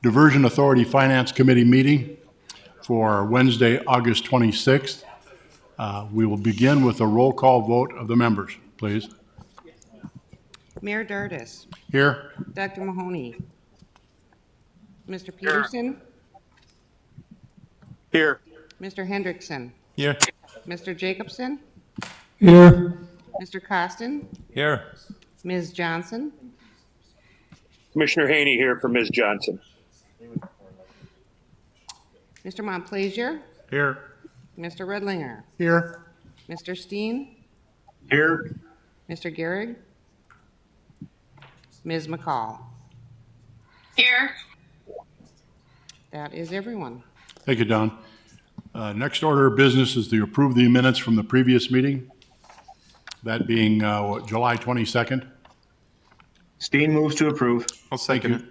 Diversion Authority Finance Committee meeting for Wednesday, August 26th. We will begin with a roll call vote of the members, please. Mayor Dardis. Here. Dr. Mahoney. Mr. Peterson. Here. Mr. Hendrickson. Here. Mr. Jacobson. Here. Mr. Costin. Here. Ms. Johnson. Commissioner Haney here for Ms. Johnson. Mr. Montplaisir. Here. Mr. Redlinger. Here. Mr. Steen. Here. Mr. Gehrig. Ms. McCall. Here. That is everyone. Thank you, Don. Next order of business is to approve the minutes from the previous meeting, that being July 22nd. Steen moves to approve. I'll second it.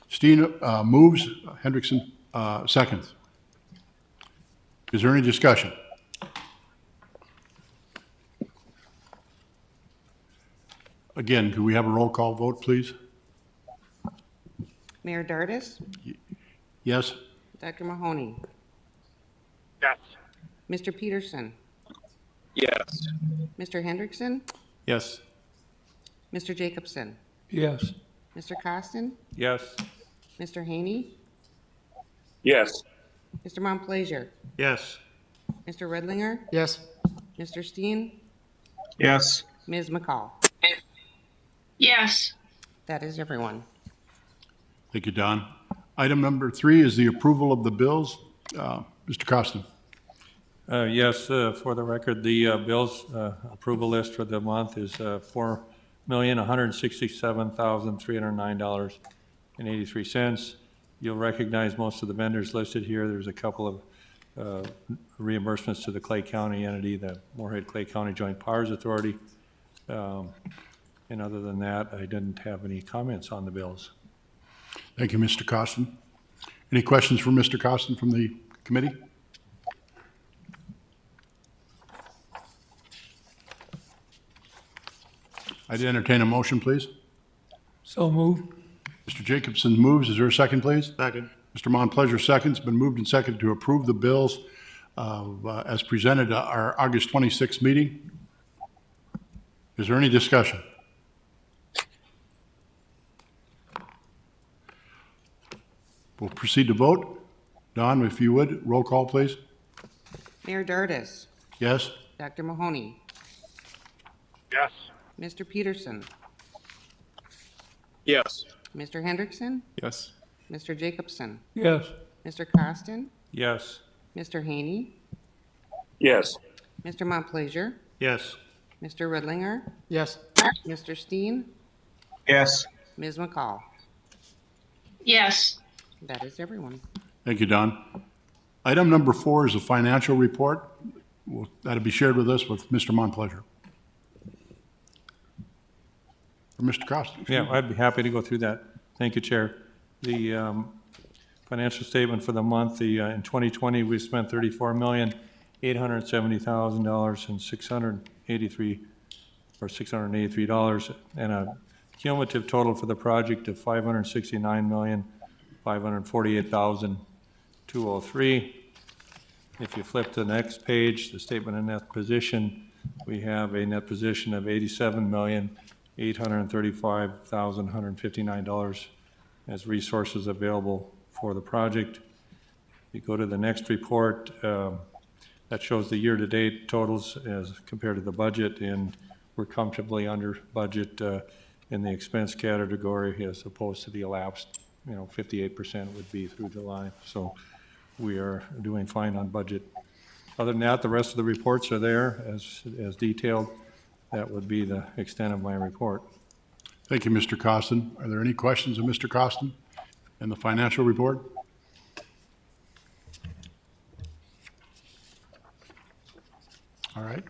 Steen moves, Hendrickson seconds. Is there any discussion? Again, could we have a roll call vote, please? Mayor Dardis. Yes? Dr. Mahoney. Yes. Mr. Peterson. Yes. Mr. Hendrickson. Yes. Mr. Jacobson. Yes. Mr. Costin. Yes. Mr. Haney. Yes. Mr. Montplaisir. Yes. Mr. Redlinger. Yes. Mr. Steen. Yes. Ms. McCall. Yes. That is everyone. Thank you, Don. Item number 3 is the approval of the bills. Mr. Costin. Yes, for the record, the bills approval list for the month is $4,167,309.83. You'll recognize most of the vendors listed here. There's a couple of reimbursements to the Clay County entity, the Moorhead Clay County Joint Powers Authority. And other than that, I didn't have any comments on the bills. Thank you, Mr. Costin. Any questions for Mr. Costin from the committee? I'd entertain a motion, please. So moved. Mr. Jacobson moves. Is there a second, please? Second. Mr. Montplaisir seconds. Been moved and seconded to approve the bills as presented at our August 26th meeting. Is there any discussion? We'll proceed to vote. Don, if you would, roll call, please. Mayor Dardis. Yes? Dr. Mahoney. Yes. Mr. Peterson. Yes. Mr. Hendrickson. Yes. Mr. Jacobson. Yes. Mr. Costin. Yes. Mr. Haney. Yes. Mr. Montplaisir. Yes. Mr. Redlinger. Yes. Mr. Steen. Yes. Ms. McCall. Yes. That is everyone. Thank you, Don. Item number 4 is a financial report. That'll be shared with us with Mr. Montplaisir. Or Mr. Costa. Yeah, I'd be happy to go through that. Thank you, Chair. The financial statement for the month, in 2020, we spent $34,870,000 and $683, and a cumulative total for the project of $569,548,203. If you flip to the next page, the statement of net position, we have a net position of $87,835,159 as resources available for the project. You go to the next report, that shows the year-to-date totals as compared to the budget, and we're comfortably under budget in the expense category as opposed to the elapsed, 58% would be through July. So we are doing fine on budget. Other than that, the rest of the reports are there as detailed. That would be the extent of my report. Thank you, Mr. Costin. Are there any questions of Mr. Costin in the financial report? All right.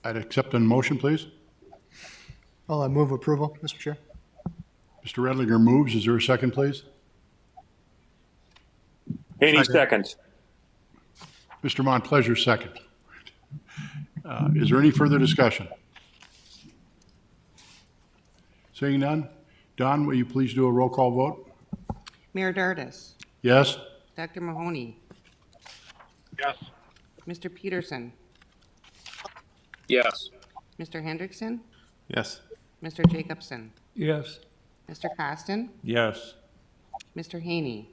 I'd accept a motion, please. I'll move approval, Mr. Chair. Mr. Redlinger moves. Is there a second, please? Haney seconds. Mr. Montplaisir, second. Is there any further discussion? Seeing none, Don, will you please do a roll call vote? Mayor Dardis. Yes? Dr. Mahoney. Yes. Mr. Peterson. Yes. Mr. Hendrickson. Yes. Mr. Jacobson. Yes. Mr. Costin. Yes. Mr. Haney.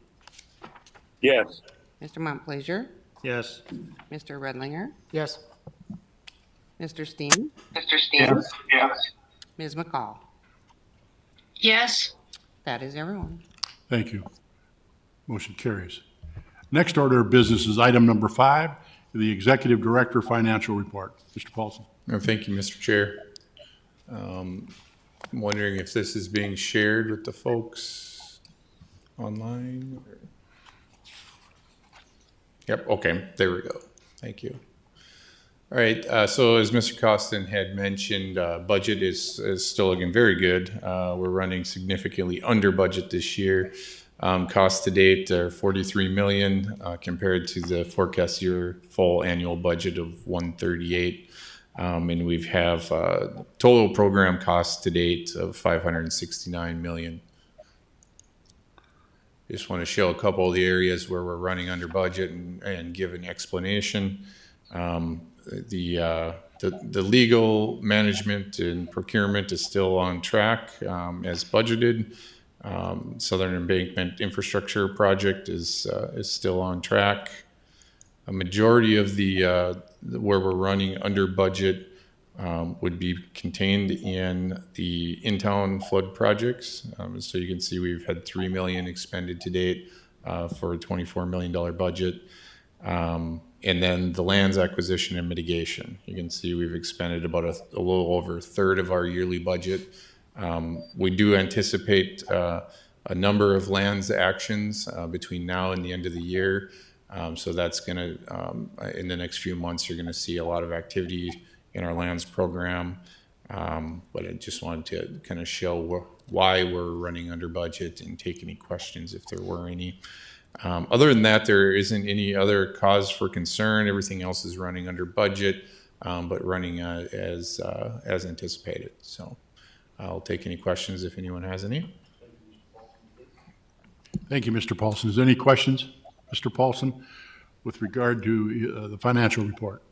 Yes. Mr. Montplaisir. Yes. Mr. Redlinger. Yes. Mr. Steen. Yes. Ms. McCall. Yes. That is everyone. Thank you. Motion carries. Next order of business is item number 5, the Executive Director Financial Report. Mr. Paulson. Oh, thank you, Mr. Chair. I'm wondering if this is being shared with the folks online? Yep, okay, there we go. Thank you. All right, so as Mr. Costin had mentioned, budget is still looking very good. We're running significantly under budget this year. Cost to date are 43 million compared to the forecast year full annual budget of 138. And we have total program costs to date of 569 million. Just want to show a couple of the areas where we're running under budget and give an explanation. The legal management and procurement is still on track as budgeted. Southern Embankment Infrastructure Project is still on track. A majority of the where we're running under budget would be contained in the in-town flood projects. So you can see we've had $3 million expended to date for a $24 million budget. And then the lands acquisition and mitigation. You can see we've expended about a little over a third of our yearly budget. We do anticipate a number of lands actions between now and the end of the year. So that's going to, in the next few months, you're going to see a lot of activity in our lands program. But I just wanted to kind of show why we're running under budget and take any questions if there were any. Other than that, there isn't any other cause for concern. Everything else is running under budget, but running as anticipated. So I'll take any questions if anyone has any. Thank you, Mr. Paulson. Is there any questions, Mr. Paulson, with regard to the financial report?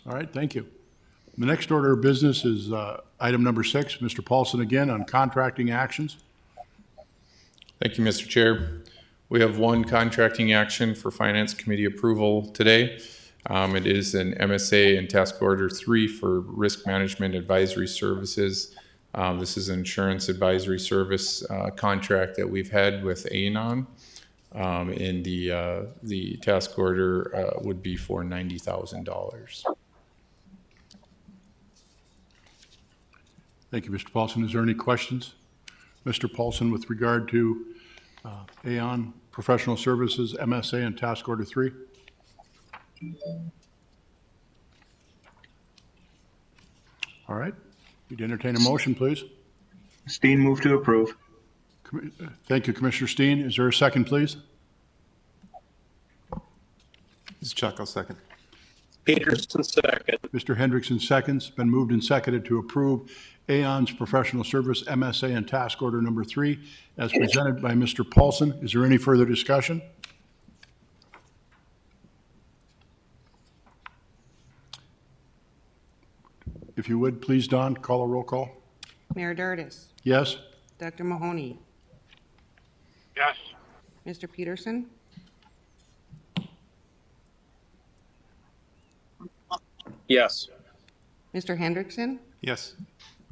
All right, thank you. The next order of business is item number 6. Mr. Paulson again on contracting actions. Thank you, Mr. Chair. We have one contracting action for Finance Committee approval today. It is an MSA and Task Order 3 for Risk Management Advisory Services. This is an insurance advisory service contract that we've had with Aon. And the task order would be for $90,000. Thank you, Mr. Paulson. Is there any questions, Mr. Paulson, with regard to Aon Professional Services, MSA, and Task Order 3? All right. You'd entertain a motion, please. Steen, move to approve. Thank you, Commissioner Steen. Is there a second, please? This is Chuck, I'll second. Peterson, second. Mr. Hendrickson seconds. Been moved and seconded to approve Aon's Professional Service, MSA, and Task Order Number 3 as presented by Mr. Paulson. Is there any further discussion? If you would, please, Don, call a roll call. Mayor Dardis. Yes? Dr. Mahoney. Yes. Mr. Peterson. Yes. Mr. Hendrickson. Yes.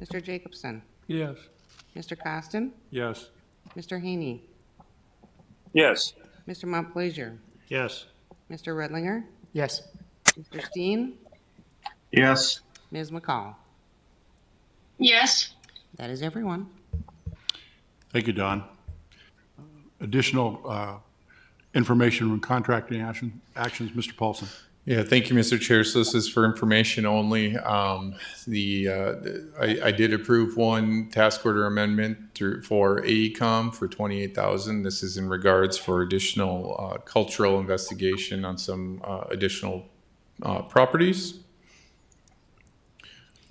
Mr. Jacobson. Yes. Mr. Costin. Yes. Mr. Haney. Yes. Mr. Montplaisir. Yes. Mr. Redlinger. Yes. Mr. Steen. Yes. Ms. McCall. Yes. That is everyone. Thank you, Don. Additional information on contracting actions, Mr. Paulson. Yeah, thank you, Mr. Chair. So this is for information only. I did approve one task order amendment for AECOM for $28,000. This is in regards for additional cultural investigation on some additional properties.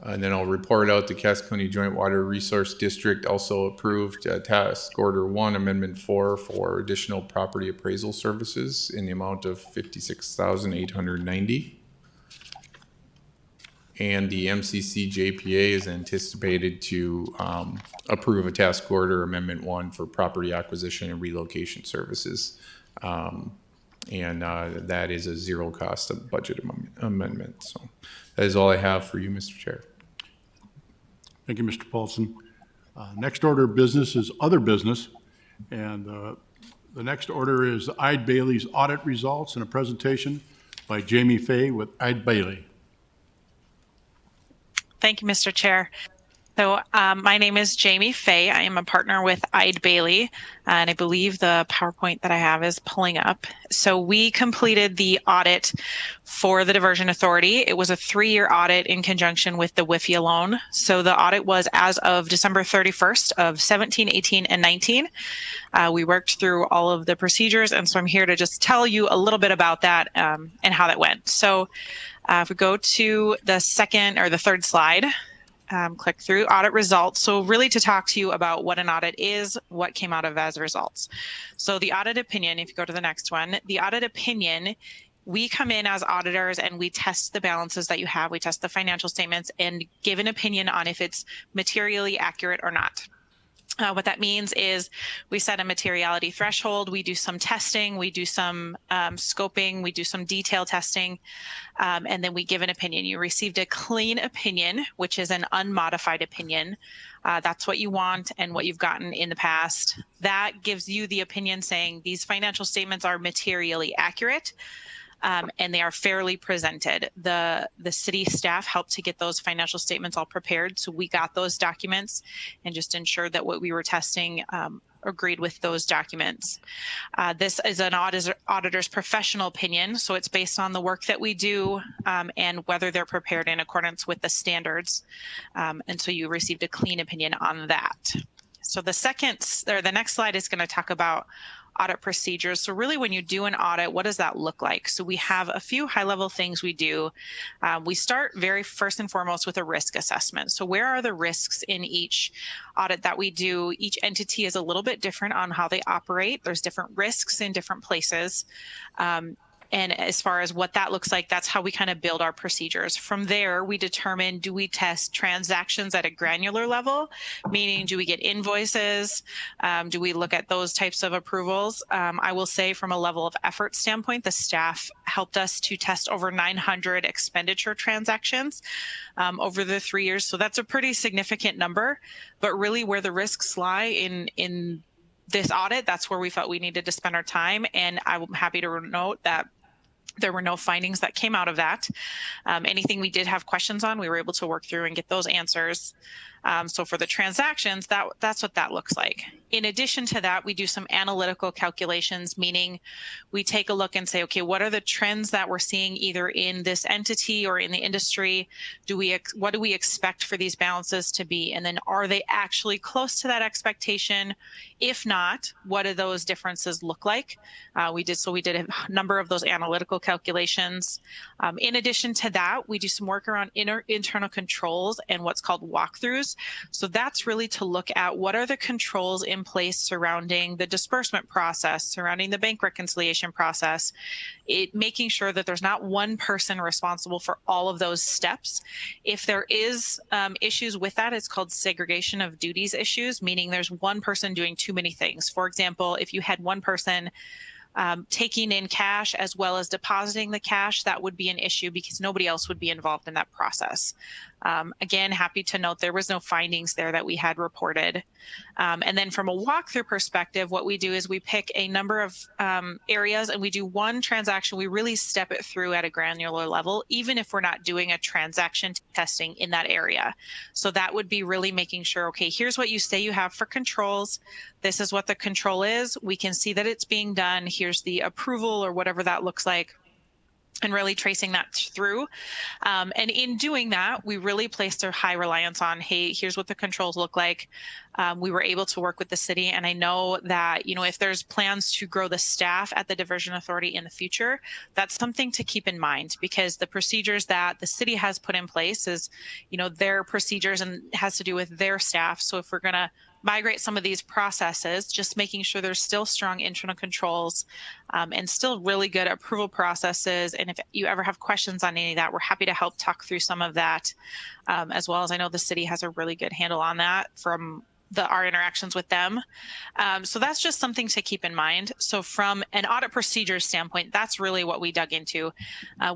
And then I'll report out the Cass County Joint Water Resource District also approved Task Order 1, Amendment 4 for additional property appraisal services in the amount of $56,890. And the MCC JPA is anticipated to approve a Task Order Amendment 1 for property acquisition and relocation services. That is a zero cost of budget amendment. So that is all I have for you, Mr. Chair. Thank you, Mr. Paulson. Next order of business is other business. And the next order is Eid Bailey's audit results and a presentation by Jamie Fay with Eid Bailey. Thank you, Mr. Chair. So my name is Jamie Fay. I am a partner with Eid Bailey, and I believe the PowerPoint that I have is pulling up. So we completed the audit for the Diversion Authority. It was a 3-year audit in conjunction with the WIFIA loan. So the audit was as of December 31st of 17, 18, and 19. We worked through all of the procedures, and so I'm here to just tell you a little bit about that and how that went. So if we go to the second or the third slide, click through audit results. So really to talk to you about what an audit is, what came out of as results. So the audit opinion, if you go to the next one, the audit opinion, we come in as auditors and we test the balances that you have. We test the financial statements and give an opinion on if it's materially accurate or not. What that means is we set a materiality threshold, we do some testing, we do some scoping, we do some detail testing, and then we give an opinion. You received a clean opinion, which is an unmodified opinion. That's what you want and what you've gotten in the past. That gives you the opinion saying these financial statements are materially accurate. And they are fairly presented. The city staff helped to get those financial statements all prepared. So we got those documents and just ensured that what we were testing agreed with those documents. This is an auditor's professional opinion. So it's based on the work that we do and whether they're prepared in accordance with the standards. And so you received a clean opinion on that. So the next slide is going to talk about audit procedures. So really when you do an audit, what does that look like? So we have a few high-level things we do. We start very first and foremost with a risk assessment. So where are the risks in each audit that we do? Each entity is a little bit different on how they operate. There's different risks in different places. And as far as what that looks like, that's how we kind of build our procedures. From there, we determine, do we test transactions at a granular level? Meaning, do we get invoices? Do we look at those types of approvals? I will say from a level of effort standpoint, the staff helped us to test over 900 expenditure transactions over the 3 years. So that's a pretty significant number. But really where the risks lie in this audit, that's where we felt we needed to spend our time. And I'm happy to note that there were no findings that came out of that. Anything we did have questions on, we were able to work through and get those answers. So for the transactions, that's what that looks like. In addition to that, we do some analytical calculations, meaning we take a look and say, okay, what are the trends that we're seeing either in this entity or in the industry? What do we expect for these balances to be? And then are they actually close to that expectation? If not, what do those differences look like? We did a number of those analytical calculations. In addition to that, we do some work around internal controls and what's called walkthroughs. So that's really to look at what are the controls in place surrounding the disbursement process, surrounding the bank reconciliation process, making sure that there's not one person responsible for all of those steps. If there is issues with that, it's called segregation of duties issues, meaning there's one person doing too many things. For example, if you had one person taking in cash as well as depositing the cash, that would be an issue because nobody else would be involved in that process. Again, happy to note there was no findings there that we had reported. And then from a walkthrough perspective, what we do is we pick a number of areas and we do one transaction. We really step it through at a granular level, even if we're not doing a transaction testing in that area. So that would be really making sure, okay, here's what you say you have for controls. This is what the control is. We can see that it's being done. Here's the approval or whatever that looks like. and really tracing that through. And in doing that, we really placed a high reliance on, hey, here's what the controls look like. We were able to work with the city. And I know that, you know, if there's plans to grow the staff at the Diversion Authority in the future, that's something to keep in mind, because the procedures that the city has put in place is, you know, their procedures and has to do with their staff. So if we're going to migrate some of these processes, just making sure there's still strong internal controls and still really good approval processes. And if you ever have questions on any of that, we're happy to help talk through some of that, as well as I know the city has a really good handle on that from our interactions with them. So that's just something to keep in mind. So from an audit procedure standpoint, that's really what we dug into.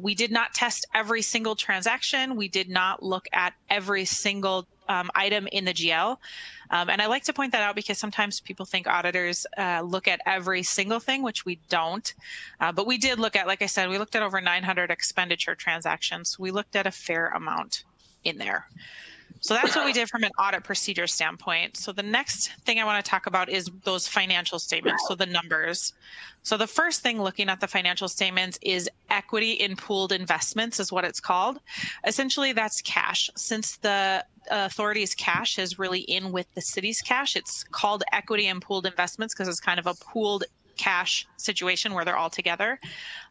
We did not test every single transaction. We did not look at every single item in the GL. And I like to point that out because sometimes people think auditors look at every single thing, which we don't. But we did look at, like I said, we looked at over 900 expenditure transactions. We looked at a fair amount in there. So that's what we did from an audit procedure standpoint. So the next thing I want to talk about is those financial statements, so the numbers. So the first thing looking at the financial statements is equity in pooled investments is what it's called. Essentially, that's cash. Since the authority's cash is really in with the city's cash, it's called equity in pooled investments because it's kind of a pooled cash situation where they're all together.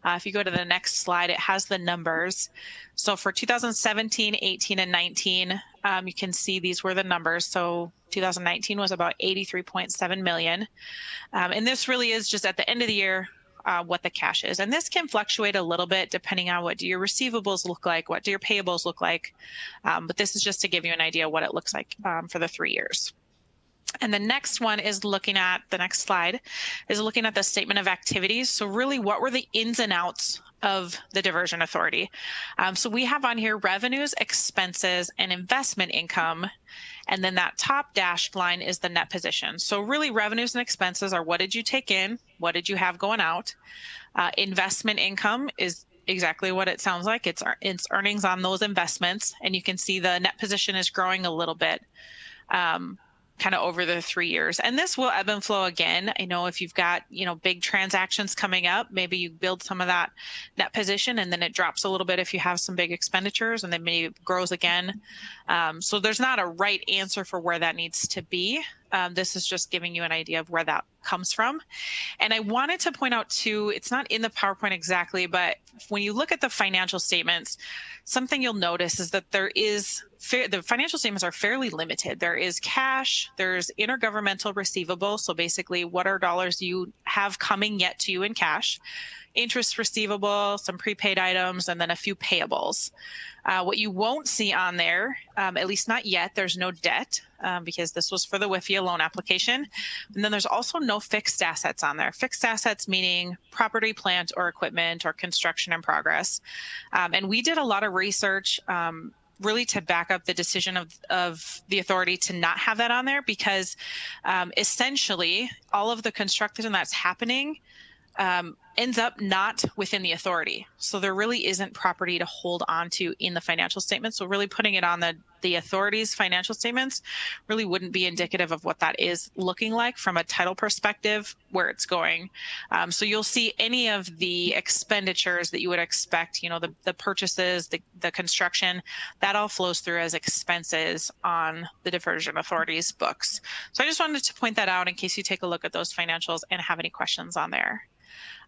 If you go to the next slide, it has the numbers. So for 2017, 18, and 19, you can see these were the numbers. So 2019 was about 83.7 million. And this really is just at the end of the year, what the cash is. And this can fluctuate a little bit depending on what do your receivables look like, what do your payables look like. But this is just to give you an idea what it looks like for the 3 years. And the next one is looking at, the next slide is looking at the statement of activities. So really, what were the ins and outs of the Diversion Authority? So we have on here revenues, expenses, and investment income. And then that top dashed line is the net position. So really, revenues and expenses are what did you take in? What did you have going out? Investment income is exactly what it sounds like. It's earnings on those investments. And you can see the net position is growing a little bit. Kind of over the 3 years. And this will ebb and flow again. I know if you've got, you know, big transactions coming up, maybe you build some of that net position and then it drops a little bit if you have some big expenditures, and then maybe it grows again. So there's not a right answer for where that needs to be. This is just giving you an idea of where that comes from. And I wanted to point out too, it's not in the PowerPoint exactly, but when you look at the financial statements, something you'll notice is that there is the financial statements are fairly limited. There is cash, there's intergovernmental receivables. So basically what are dollars you have coming yet to you in cash, interest receivable, some prepaid items, and then a few payables. What you won't see on there, at least not yet, there's no debt because this was for the WIFIA loan application. And then there's also no fixed assets on there. Fixed assets meaning property, plant, or equipment, or construction in progress. And we did a lot of research really to back up the decision of the authority to not have that on there, because essentially all of the construction that's happening ends up not within the authority. So there really isn't property to hold on to in the financial statements. So really putting it on the authority's financial statements really wouldn't be indicative of what that is looking like from a title perspective, where it's going. So you'll see any of the expenditures that you would expect, you know, the purchases, the construction, that all flows through as expenses on the Diversion Authority's books. So I just wanted to point that out in case you take a look at those financials and have any questions on there.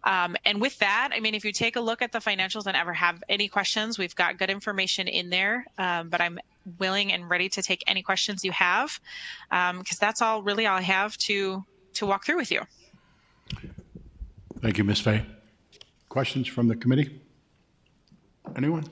And with that, I mean, if you take a look at the financials and ever have any questions, we've got good information in there, but I'm willing and ready to take any questions you have, because that's all I have to walk through with you. Thank you, Ms. Fay. Questions from the committee? Anyone?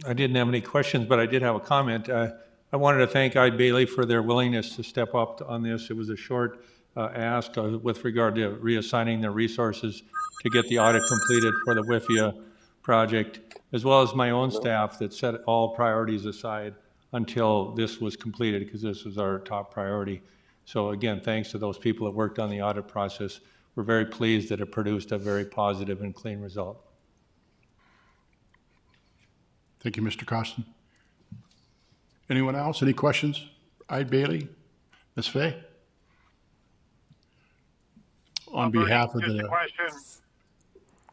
I didn't have any questions, but I did have a comment. I wanted to thank Ide Bailey for their willingness to step up on this. It was a short ask with regard to reassigning the resources to get the audit completed for the WIFIA project, as well as my own staff that set all priorities aside until this was completed, because this was our top priority. So again, thanks to those people that worked on the audit process. We're very pleased that it produced a very positive and clean result. Thank you, Mr. Costin. Anyone else? Any questions? Ide Bailey? Ms. Fay? On behalf of Just a the, question.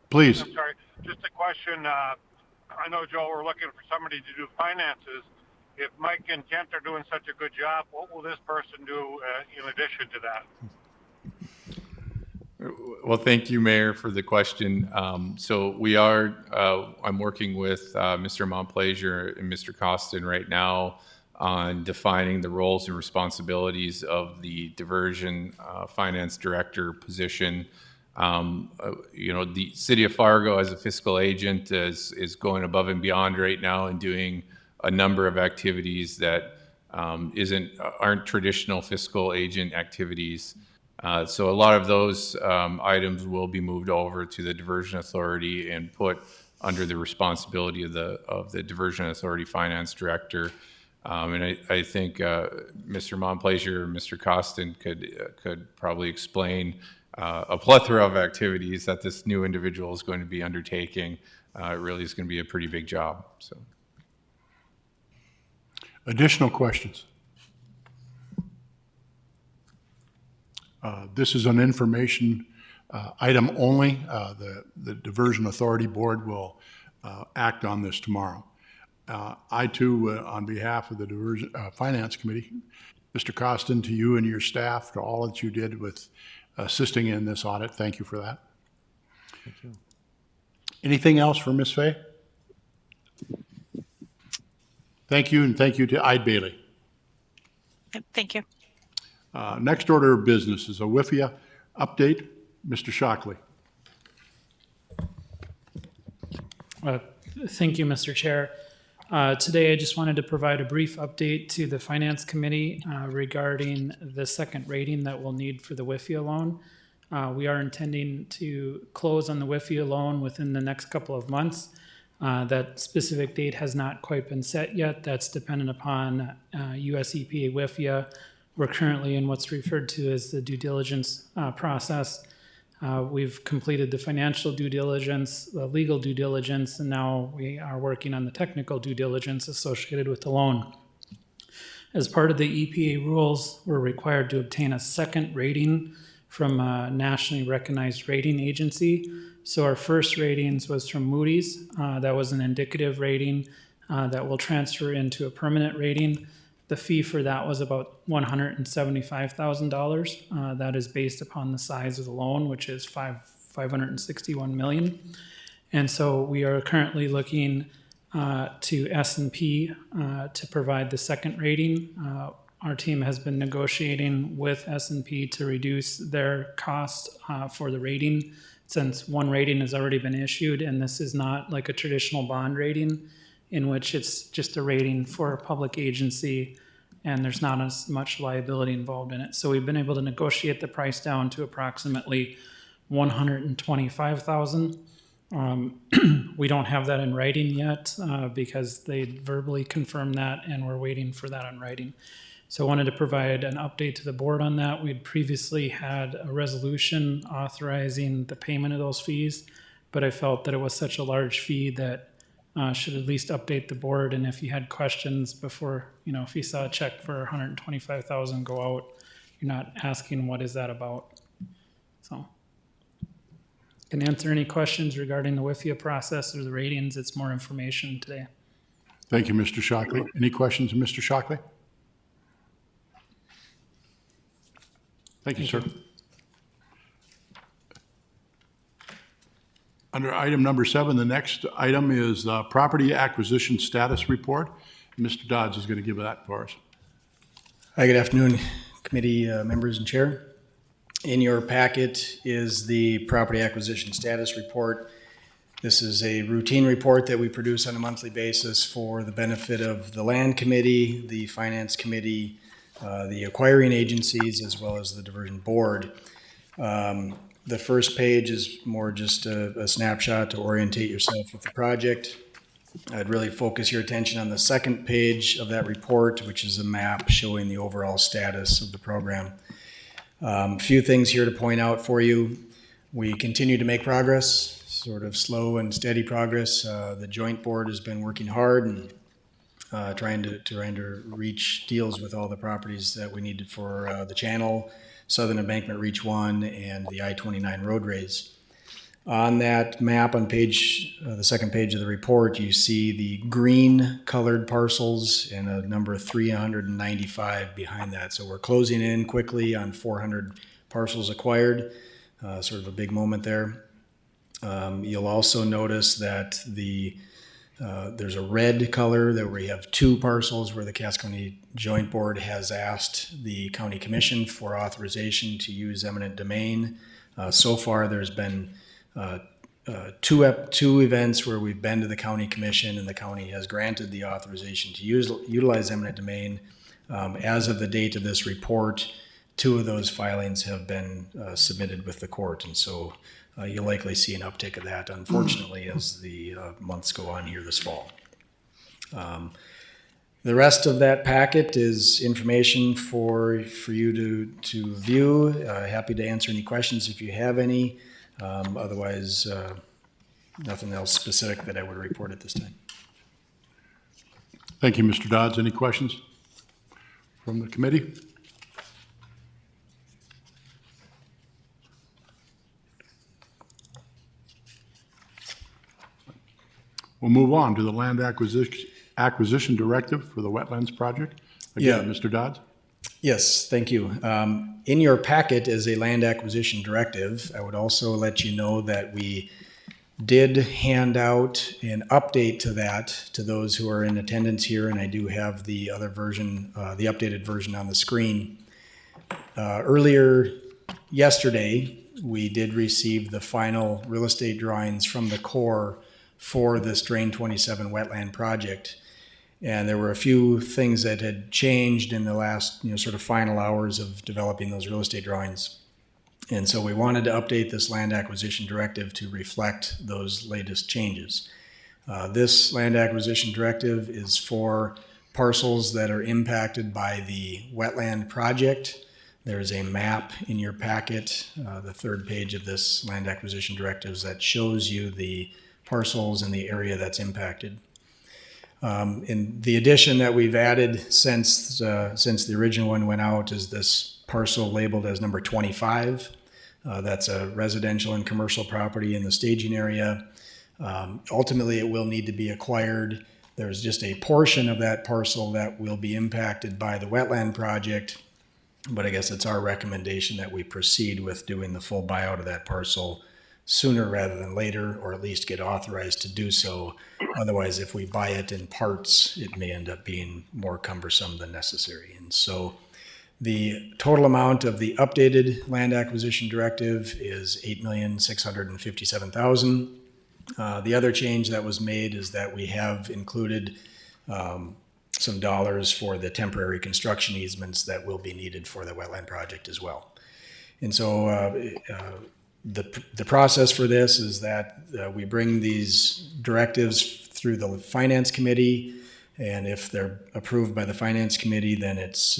please. I'm sorry. Just a question. I know, Joe, we're looking for somebody to do finances. If Mike and Kent are doing such a good job, what will this person do in addition to that? Well, thank you, Mayor, for the question. So we are, I'm working with Mr. Montplaisir and Mr. Costin right now on defining the roles and responsibilities of the diversion finance director position. The city of Fargo as a fiscal agent is going above and beyond right now and doing a number of activities that aren't traditional fiscal agent activities. So a lot of those items will be moved over to the diversion authority and put under the responsibility of the diversion authority finance director. And I think Mr. Montplaisir and Mr. Costin could probably explain a plethora of activities that this new individual is going to be undertaking. It really is going to be a pretty big job. So, Additional questions? This is an information item only. The Diversion Authority Board will act on this tomorrow. I too, on behalf of the Diversion Finance Committee, Mr. Costin, to you and your staff, to all that you did with assisting in this audit, thank you for that. Thank you. Anything else for Ms. Fay? Thank you, and thank you to Ide Bailey. Thank you. Next order of business is a WIFIA update. Mr. Shockley. Thank you, Mr. Chair. Today, I just wanted to provide a brief update to the Finance Committee regarding the second rating that we'll need for the WIFIA loan. We are intending to close on the WIFIA loan within the next couple of months. That specific date has not quite been set yet. That's dependent upon US EPA WIFIA. We're currently in what's referred to as the due diligence process. We've completed the financial due diligence, the legal due diligence, and now we are working on the technical due diligence associated with the loan. As part of the EPA rules, we're required to obtain a second rating from a nationally recognized rating agency. So our first ratings was from Moody's. That was an indicative rating that will transfer into a permanent rating. The fee for that was about $175,000. That is based upon the size of the loan, which is $561 million. And so we are currently looking to S&P to provide the second rating. Our team has been negotiating with S&P to reduce their cost for the rating, since one rating has already been issued, and this is not like a traditional bond rating in which it's just a rating for a public agency and there's not as much liability involved in it. So we've been able to negotiate the price down to approximately $125,000. We don't have that in writing yet because they verbally confirmed that, and we're waiting for that in writing. So I wanted to provide an update to the board on that. We'd previously had a resolution authorizing the payment of those fees, but I felt that it was such a large fee that should at least update the board. And if you had questions before, if you saw a check for $125,000 go out, you're not asking what is that about. So can answer any questions regarding the WIFIA process or the ratings. It's more information today. Thank you, Mr. Shockley. Any questions of Mr. Shockley? Thank you, sir. Under item number 7, the next item is property acquisition status report. Mr. Dodds is going to give that for us. Hi, good afternoon, committee members and chair. In your packet is the property acquisition status report. This is a routine report that we produce on a monthly basis for the benefit of the land committee, the finance committee, the acquiring agencies, as well as the diversion board. The first page is more just a snapshot to orientate yourself with the project. I'd really focus your attention on the second page of that report, which is a map showing the overall status of the program. A few things here to point out for you. We continue to make progress, sort of slow and steady progress. The joint board has been working hard and trying to reach deals with all the properties that we needed for the channel, Southern Embankment Reach 1, and the I-29 road raise. On that map on the second page of the report, you see the green colored parcels and a number 395 behind that. So we're closing in quickly on 400 parcels acquired, sort of a big moment there. You'll also notice that there's a red color that we have 2 parcels where the Cass County Joint Board has asked the County Commission for authorization to use eminent domain. So far, there's been two events where we've been to the County Commission and the county has granted the authorization to utilize eminent domain. As of the date of this report, 2 of those filings have been submitted with the court, and so you'll likely see an uptick of that, unfortunately, as the months go on here this fall. The rest of that packet is information for you to view. Happy to answer any questions if you have any. Otherwise, nothing else specific that I would report at this time. Thank you, Mr. Dodds. Any questions from the committee? We'll move on to the land acquisition directive for the wetlands project. Again, Yeah. Mr. Dodds? Yes, thank you. In your packet is a land acquisition directive. I would also let you know that we did hand out an update to that to those who are in attendance here, and I do have the other version, the updated version on the screen. Earlier yesterday, we did receive the final real estate drawings from the Corps for this Drain 27 wetland project. And there were a few things that had changed in the last, sort of final hours of developing those real estate drawings. And so we wanted to update this land acquisition directive to reflect those latest changes. This land acquisition directive is for parcels that are impacted by the wetland project. There's a map in your packet, the 3rd page of this land acquisition directives, that shows you the parcels in the area that's impacted. And the addition that we've added since the original one went out is this parcel labeled as number 25. That's a residential and commercial property in the staging area. Ultimately, it will need to be acquired. There's just a portion of that parcel that will be impacted by the wetland project, but I guess it's our recommendation that we proceed with doing the full buyout of that parcel sooner rather than later, or at least get authorized to do so. Otherwise, if we buy it in parts, it may end up being more cumbersome than necessary. And so the total amount of the updated land acquisition directive is $8,657,000. The other change that was made is that we have included some dollars for the temporary construction easements that will be needed for the wetland project as well. And so the process for this is that we bring these directives through the Finance Committee, and if they're approved by the Finance Committee, then it's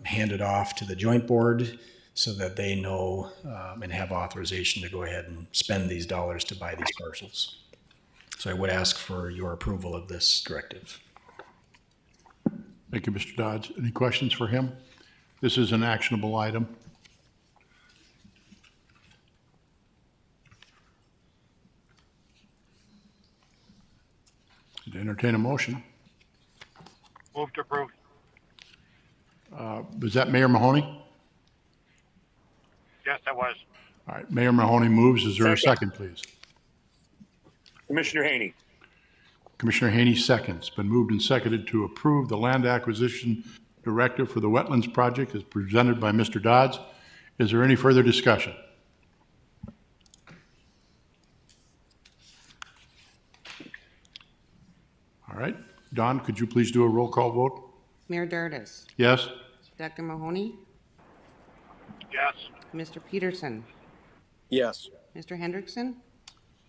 handed off to the Joint Board so that they know and have authorization to go ahead and spend these dollars to buy these parcels. So I would ask for your approval of this directive. Thank you, Mr. Dodds. Any questions for him? This is an actionable item. To entertain a motion. Move to approve. Was that Mayor Mahoney? Yes, that was. All right, Mayor Mahoney moves. Is there a second, please? Commissioner Haney. Commissioner Haney seconds. Been moved and seconded to approve the land acquisition directive for the wetlands project as presented by Mr. Dodds. Is there any further discussion? All right. Don, could you please do a roll call vote? Mayor Dardis, Yes? Dr. Mahoney, Yes. Mr. Peterson, Yes. Mr. Hendrickson,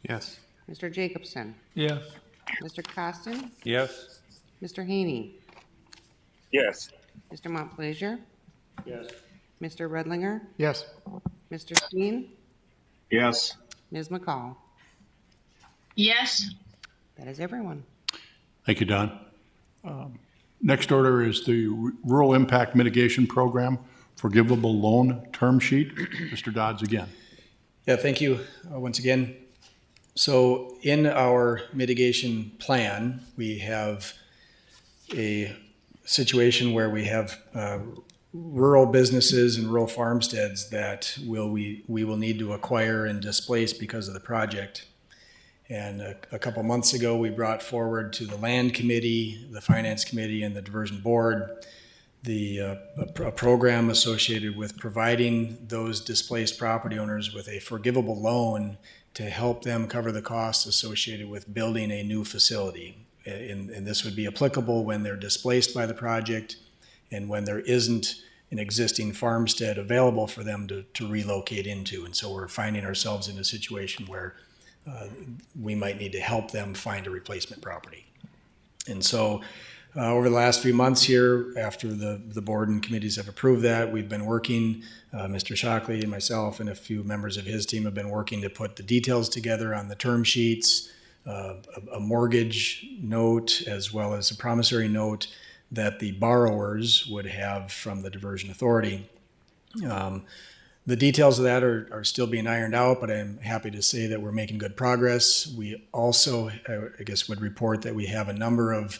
Yes. Mr. Jacobson, Yes. Mr. Costin, Yes? Mr. Haney, Yes. Mr. Montplaisir, Yes. Mr. Redlinger, Yes. Mr. Steen, Yes. Ms. McCall. Yes. That is everyone. Thank you, Don. Next order is the Rural Impact Mitigation Program Forgivable Loan Term Sheet. Mr. Dodds again. Yeah, thank you once again. So in our mitigation plan, we have a situation where we have rural businesses and rural farmsteads that we will need to acquire and displace because of the project. And a couple months ago, we brought forward to the Land Committee, the Finance Committee, and the Diversion Board a program associated with providing those displaced property owners with a forgivable loan to help them cover the costs associated with building a new facility. And this would be applicable when they're displaced by the project and when there isn't an existing farmstead available for them to relocate into. And so we're finding ourselves in a situation where we might need to help them find a replacement property. And so over the last few months here, after the board and committees have approved that, we've been working, Mr. Shockley and myself and a few members of his team have been working to put the details together on the term sheets, a mortgage note, as well as a promissory note that the borrowers would have from the Diversion Authority. The details of that are still being ironed out, but I'm happy to say that we're making good progress. We also, I guess, would report that we have a number of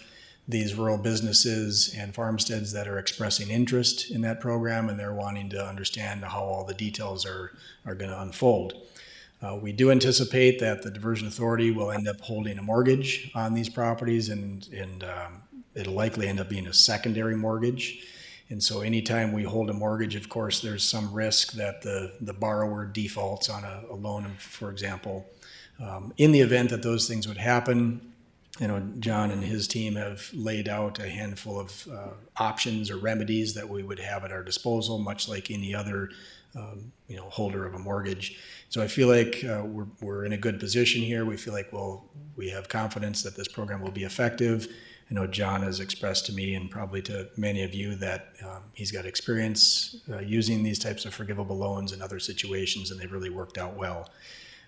these rural businesses and farmsteads that are expressing interest in that program, and they're wanting to understand how all the details are going to unfold. We do anticipate that the Diversion Authority will end up holding a mortgage on these properties, and it'll likely end up being a secondary mortgage. And so anytime we hold a mortgage, of course, there's some risk that the borrower defaults on a loan, for example. In the event that those things would happen, John and his team have laid out a handful of options or remedies that we would have at our disposal, much like any other holder of a mortgage. So I feel like we're in a good position here. We feel like we have confidence that this program will be effective. I know John has expressed to me and probably to many of you that he's got experience using these types of forgivable loans in other situations, and they've really worked out well.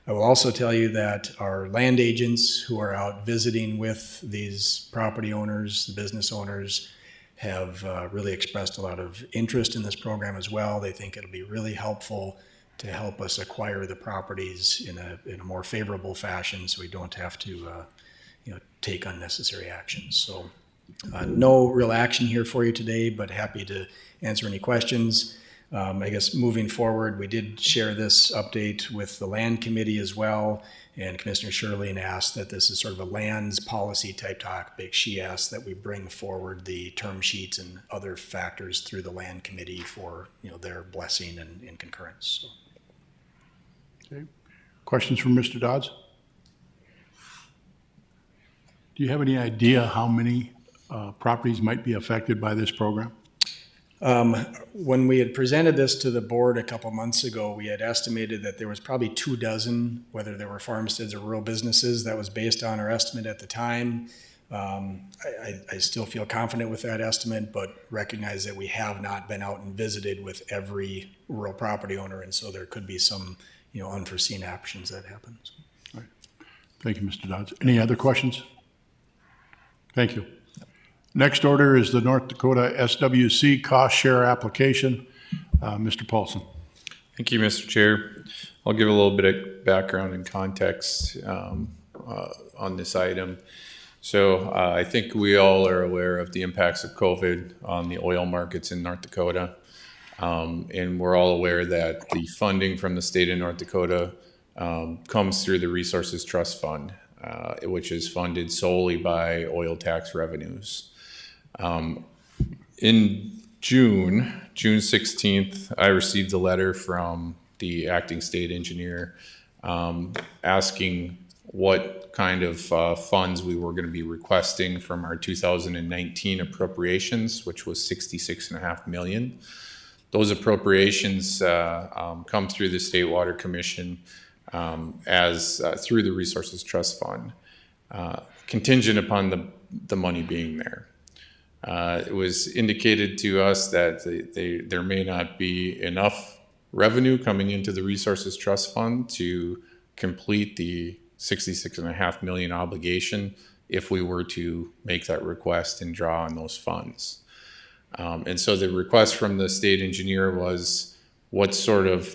I will also tell you that our land agents who are out visiting with these property owners, the business owners, have really expressed a lot of interest in this program as well. They think it'll be really helpful to help us acquire the properties in a more favorable fashion, so we don't have to take unnecessary actions. So no real action here for you today, but happy to answer any questions. I guess moving forward, we did share this update with the Land Committee as well, and Commissioner Shirley asked that this is sort of a lands policy type topic. She asked that we bring forward the term sheets and other factors through the Land Committee for their blessing and concurrence. So. Okay. Questions from Mr. Dodds? Do you have any idea how many properties might be affected by this program? When we had presented this to the board a couple months ago, we had estimated that there was probably 24, whether there were farmsteads or rural businesses. That was based on our estimate at the time. I still feel confident with that estimate, but recognize that we have not been out and visited with every rural property owner, and so there could be some unforeseen actions that happen. So. All right. Thank you, Mr. Dodds. Any other questions? Thank you. Next order is the North Dakota SWC cost share application. Mr. Paulson. Thank you, Mr. Chair. I'll give a little bit of background and context on this item. So I think we all are aware of the impacts of COVID on the oil markets in North Dakota. And we're all aware that the funding from the state of North Dakota comes through the Resources Trust Fund, which is funded solely by oil tax revenues. In June 16th, I received a letter from the acting state engineer asking what kind of funds we were going to be requesting from our 2019 appropriations, which was $66.5 million. Those appropriations come through the State Water Commission as through the Resources Trust Fund, contingent upon the money being there. It was indicated to us that there may not be enough revenue coming into the Resources Trust Fund to complete the $66.5 million obligation if we were to make that request and draw on those funds. And so the request from the state engineer was what sort of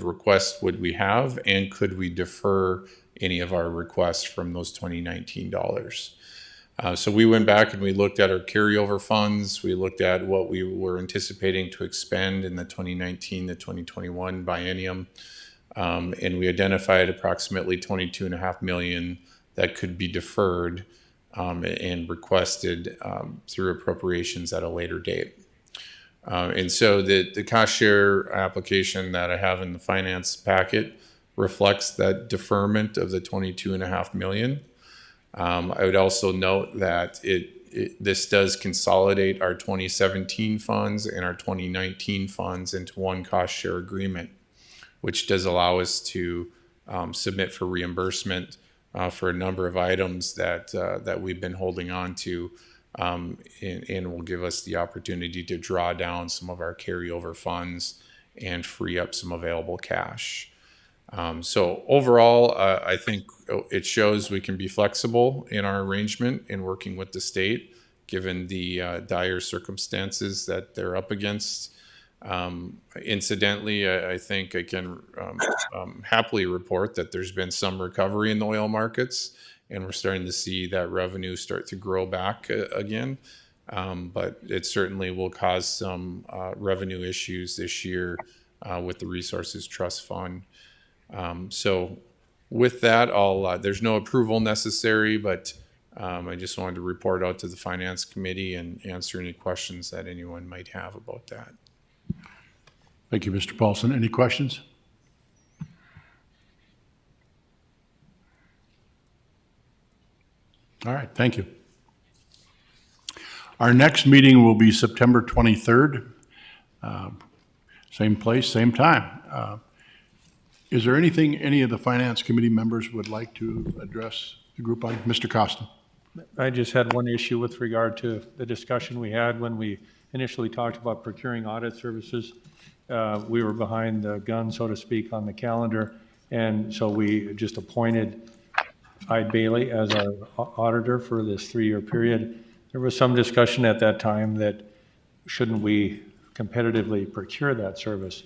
request would we have, and could we defer any of our requests from those 2019 dollars? So we went back and we looked at our carryover funds. We looked at what we were anticipating to expend in the 2019 to 2021 biennium. And we identified approximately $22.5 million that could be deferred and requested through appropriations at a later date. And so the cost share application that I have in the finance packet reflects that deferment of the $22.5 million. I would also note that this does consolidate our 2017 funds and our 2019 funds into one cost share agreement, which does allow us to submit for reimbursement for a number of items that we've been holding on to, and will give us the opportunity to draw down some of our carryover funds and free up some available cash. So overall, I think it shows we can be flexible in our arrangement in working with the state, given the dire circumstances that they're up against. Incidentally, I think I can happily report that there's been some recovery in the oil markets, and we're starting to see that revenue start to grow back again. But it certainly will cause some revenue issues this year with the Resources Trust Fund. So with that, there's no approval necessary, but I just wanted to report out to the Finance Committee and answer any questions that anyone might have about that. Thank you, Mr. Paulson. Any questions? All right, thank you. Our next meeting will be September 23rd. Same place, same time. Is there anything any of the Finance Committee members would like to address the group on? Mr. Costa. I just had one issue with regard to the discussion we had when we initially talked about procuring audit services. We were behind the gun, so to speak, on the calendar, and so we just appointed Ide Bailey as our auditor for this 3-year period. There was some discussion at that time that shouldn't we competitively procure that service?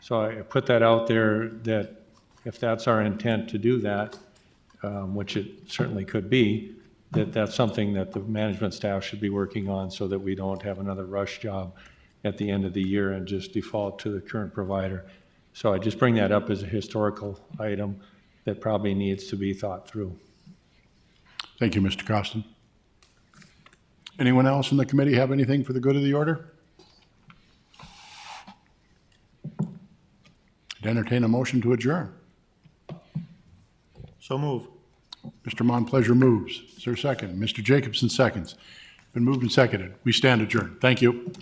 So I put that out there that if that's our intent to do that, which it certainly could be, that's something that the management staff should be working on so that we don't have another rush job at the end of the year and just default to the current provider. So I just bring that up as a historical item that probably needs to be thought through. Thank you, Mr. Costin. Anyone else in the committee have anything for the good of the order? I'd entertain a motion to adjourn. So move. Mr. Monpleasure moves. Is there a second? Mr. Jacobson seconds. Been moved and seconded. We stand adjourned. Thank you.